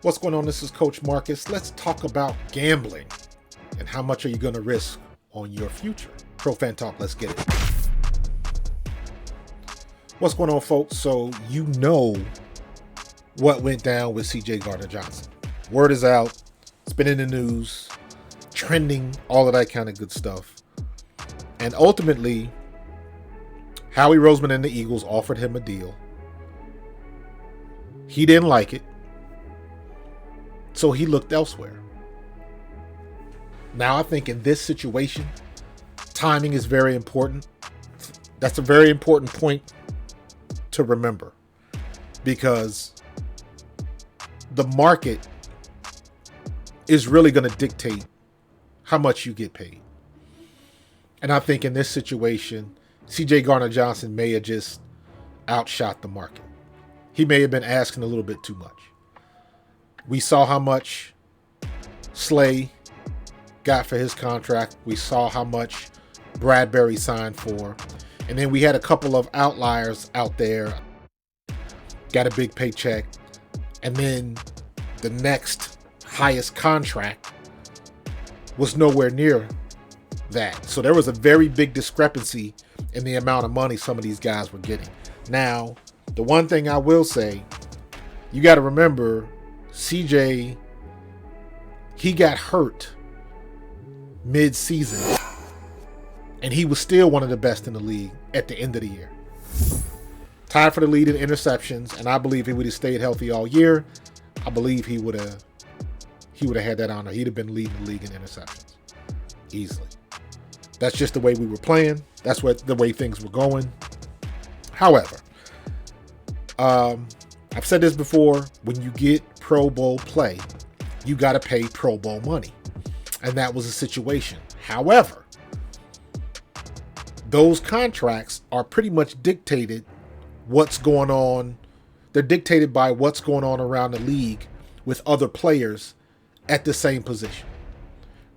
What's going on? This is Coach Marcus. Let's talk about gambling and how much are you going to risk on your future. Pro Fan Talk, let's get it. What's going on, folks? So you know what went down with CJ Gardner-Johnson. Word is out. It's been in the news, trending, all of that kind of good stuff. And ultimately, Howie Roseman and the Eagles offered him a deal. He didn't like it, so he looked elsewhere. Now, I think in this situation, timing is very important. That's a very important point to remember, because the market is really going to dictate how much you get paid. And I think in this situation, CJ Gardner-Johnson may have just outshot the market. He may have been asking a little bit too much. We saw how much Slay got for his contract. We saw how much Bradbury signed for. And then we had a couple of outliers out there. Got a big paycheck. And then the next highest contract was nowhere near that. So there was a very big discrepancy in the amount of money some of these guys were getting. Now, the one thing I will say, you got to remember, CJ, he got hurt mid-season, and he was still one of the best in the league at the end of the year. Tied for the lead in interceptions, and I believe he would have stayed healthy all year. I believe he would have had that honor. He'd have been leading the league in interceptions easily. That's just the way we were playing. That's the way things were going. However, I've said this before, when you get Pro Bowl play, you got to pay Pro Bowl money. And that was a situation. However, those contracts are pretty much dictated what's going on. They're dictated by what's going on around the league with other players at the same position.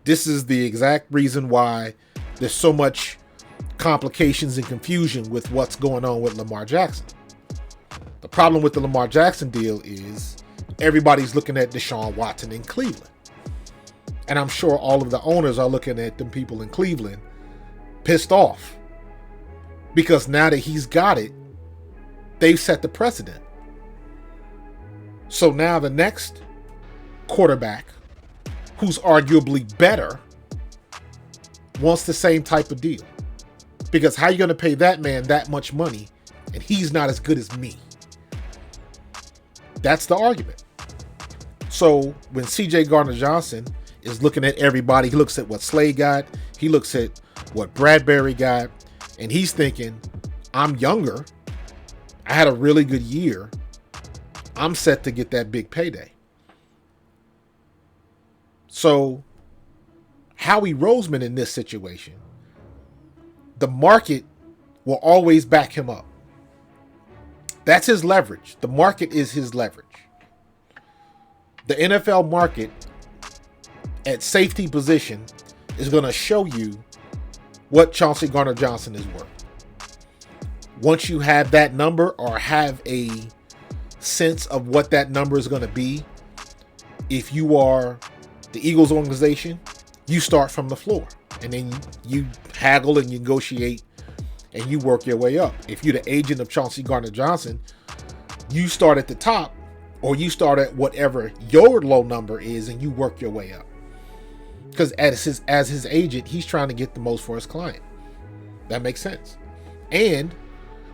This is the exact reason why there's so much complications and confusion with what's going on with Lamar Jackson. The problem with the Lamar Jackson deal is everybody's looking at Deshaun Watson in Cleveland. And I'm sure all of the owners are looking at them people in Cleveland pissed off, because now that he's got it, they've set the precedent. So now the next quarterback, who's arguably better, wants the same type of deal. Because how are you going to pay that man that much money and he's not as good as me? That's the argument. So when CJ Gardner-Johnson is looking at everybody, he looks at what Slay got, he looks at what Bradbury got, and he's thinking, I'm younger, I had a really good year, I'm set to get that big payday. So Howie Roseman in this situation, the market will always back him up. That's his leverage. The market is his leverage. The NFL market at safety position is going to show you what Chauncey Gardner-Johnson is worth. Once you have that number, or have a sense of what that number is going to be, if you are the Eagles organization, you start from the floor, and then you haggle and you negotiate and you work your way up. If you're the agent of Chauncey Gardner-Johnson, you start at the top, or you start at whatever your low number is and you work your way up. Because as his agent, he's trying to get the most for his client. That makes sense. And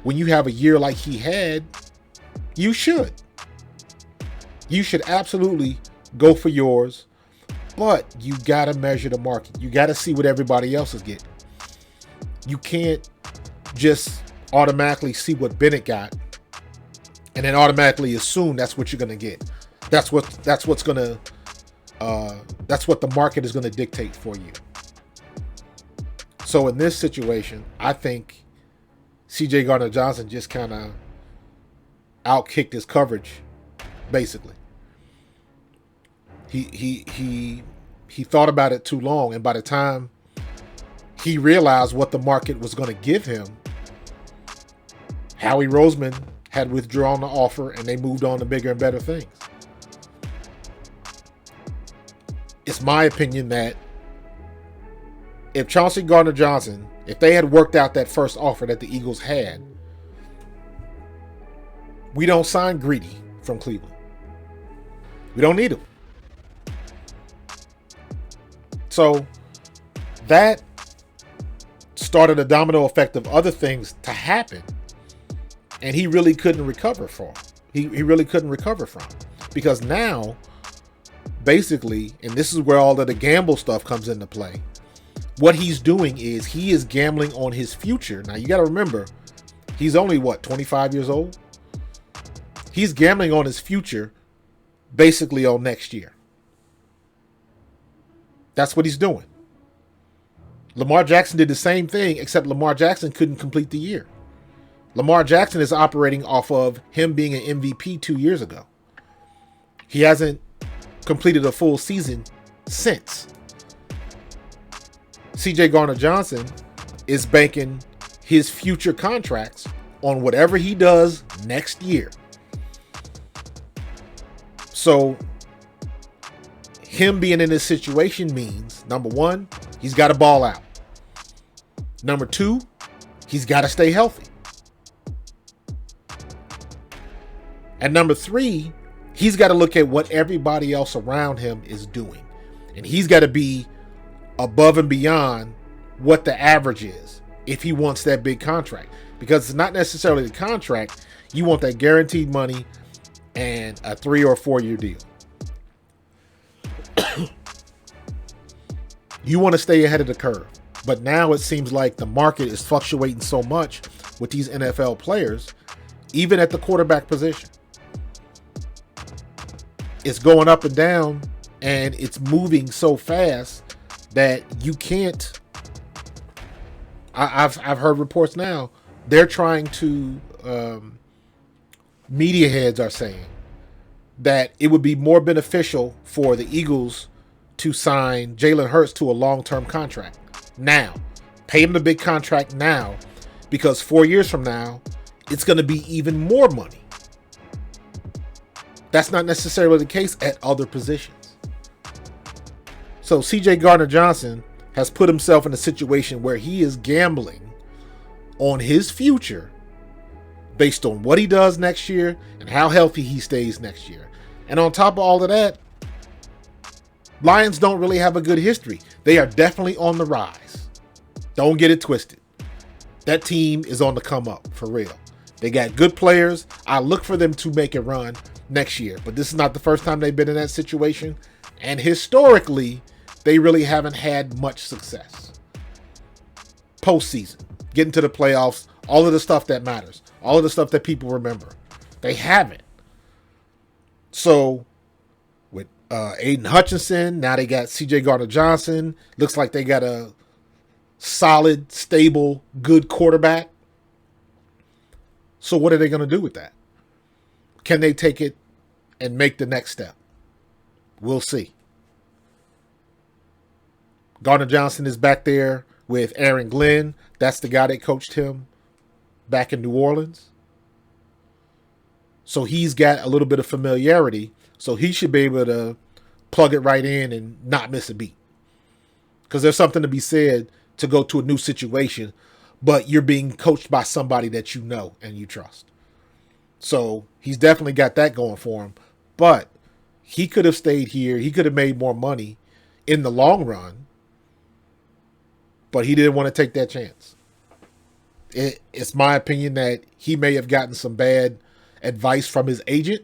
when you have a year like he had, you should absolutely go for yours, but you got to measure the market. You got to see what everybody else is getting. You can't just automatically see what Bennett got and then automatically assume that's what you're going to get. That's what the market is going to dictate for you. So in this situation, I think CJ Gardner-Johnson just kind of outkicked his coverage, basically. He thought about it too long, and by the time he realized what the market was going to give him, Howie Roseman had withdrawn the offer and they moved on to bigger and better things. it's my opinion that if Chauncey Gardner-Johnson, if they had worked out that first offer that the Eagles had, we don't sign Greedy from Cleveland. We don't need him. So that started a domino effect of other things to happen, and he really couldn't recover from. He really couldn't recover from, because now, basically, and this is where all of the gamble stuff comes into play, what he's doing is he is gambling on his future. Now, you got to remember, he's only, 25 years old? He's gambling on his future, basically on next year. That's what he's doing. Lamar Jackson did the same thing, except Lamar Jackson couldn't complete the year. Lamar Jackson is operating off of him being an MVP 2 years ago. He hasn't completed a full season since. CJ Gardner-Johnson is banking his future contracts on whatever he does next year. So him being in this situation means, number one, he's got to ball out. Number two, he's got to stay healthy. And number three, he's got to look at what everybody else around him is doing. And he's got to be above and beyond what the average is if he wants that big contract. Because it's not necessarily the contract. You want that guaranteed money and a 3 or 4 year deal. You want to stay ahead of the curve. But now it seems like the market is fluctuating so much with these NFL players, even at the quarterback position. It's going up and down, and it's moving so fast that you can't. I've heard reports now. They're trying to. Media heads are saying that it would be more beneficial for the Eagles to sign Jalen Hurts to a long-term contract now. Pay him the big contract now, because 4 years from now, it's going to be even more money. That's not necessarily the case at other positions. So CJ Gardner-Johnson has put himself in a situation where he is gambling on his future based on what he does next year and how healthy he stays next year. And on top of all of that, Lions don't really have a good history. They are definitely on the rise. Don't get it twisted. That team is on the come up, for real. They got good players. I look for them to make a run next year. But this is not the first time they've been in that situation. And historically, they really haven't had much success. Postseason, getting to the playoffs, all of the stuff that matters, all of the stuff that people remember. They haven't. So with Aiden Hutchinson, now they got CJ Gardner-Johnson. Looks like they got a solid, stable, good quarterback. So what are they going to do with that? Can they take it and make the next step? We'll see. Gardner-Johnson is back there with Aaron Glenn. That's the guy that coached him back in New Orleans. So he's got a little bit of familiarity. So he should be able to plug it right in and not miss a beat. Because there's something to be said to go to a new situation, but you're being coached by somebody that you know and you trust. So he's definitely got that going for him. But he could have stayed here. He could have made more money in the long run. But he didn't want to take that chance. It's my opinion that he may have gotten some bad advice from his agent.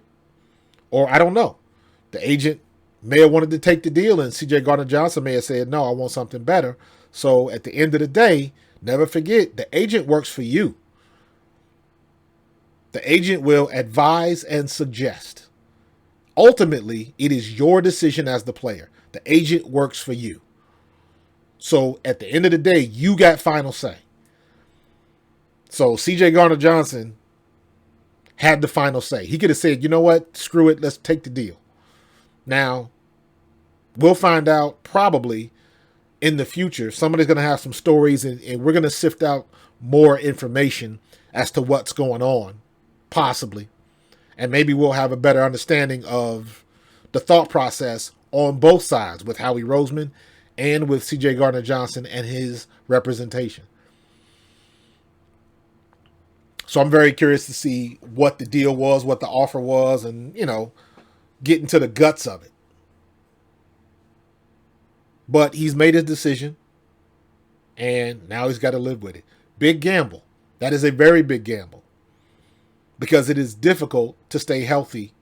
Or I don't know. The agent may have wanted to take the deal, and CJ Gardner-Johnson may have said, no, I want something better. So at the end of the day, never forget, the agent works for you. The agent will advise and suggest. Ultimately, it is your decision as the player. The agent works for you. So at the end of the day, you got final say. So CJ Gardner-Johnson had the final say. He could have said, you know what, screw it, let's take the deal. Now, we'll find out probably in the future. Somebody's going to have some stories, and we're going to sift out more information as to what's going on, possibly. And maybe we'll have a better understanding of the thought process on both sides with Howie Roseman and with CJ Gardner-Johnson and his representation. So I'm very curious to see what the deal was, what the offer was, and, get into the guts of it. But he's made his decision, and now he's got to live with it. Big gamble. That is a very big gamble, because it is difficult to stay healthy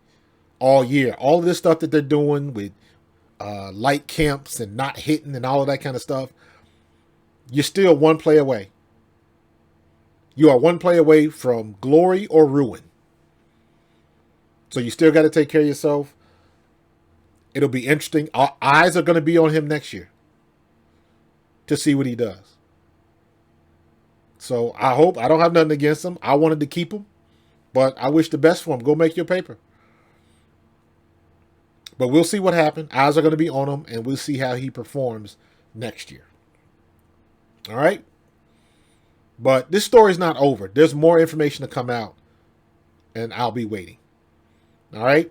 all year. All of this stuff that they're doing with light camps and not hitting and all of that kind of stuff, you're still one play away. You are one play away from glory or ruin. So you still got to take care of yourself. It'll be interesting. Our eyes are going to be on him next year to see what he does. So I don't have nothing against him. I wanted to keep him, but I wish the best for him. Go make your paper. But we'll see what happens. Eyes are going to be on him, and we'll see how he performs next year. All right? But this story's not over. There's more information to come out, and I'll be waiting. All right?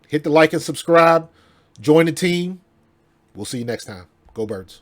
Hit the like and subscribe. Join the team. We'll see you next time. Go Birds.